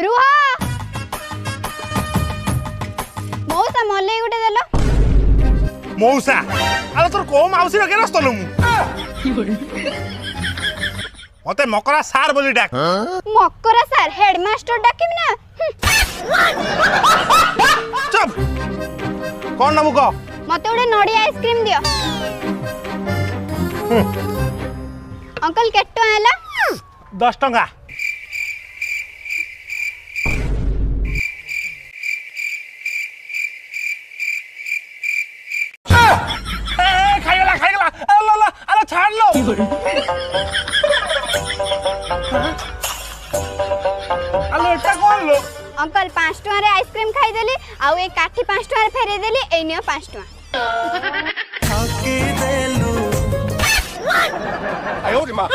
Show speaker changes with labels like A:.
A: रुह मौसा मल्ले गुटे देलो
B: मौसा अरे तोर को माउसी रखे रस्तलो मु मते मकरा सार बोली डाक
A: मकरा सर हेडमास्टर डाकिम ना
B: चुप कौन नमु को
A: मते उडे नडी आइसक्रीम दियो अंकल केट्टो आला
B: 10 टंका खाइगला खाइगला अल्लाह अरे छाड़ लो अल्लाह एटा कौन लो
A: अंकल 5 टका रे आइसक्रीम खाई देली आउ ए काठी 5 टका रे फेरे देली ए नियो 5 टका
B: आयो रे मां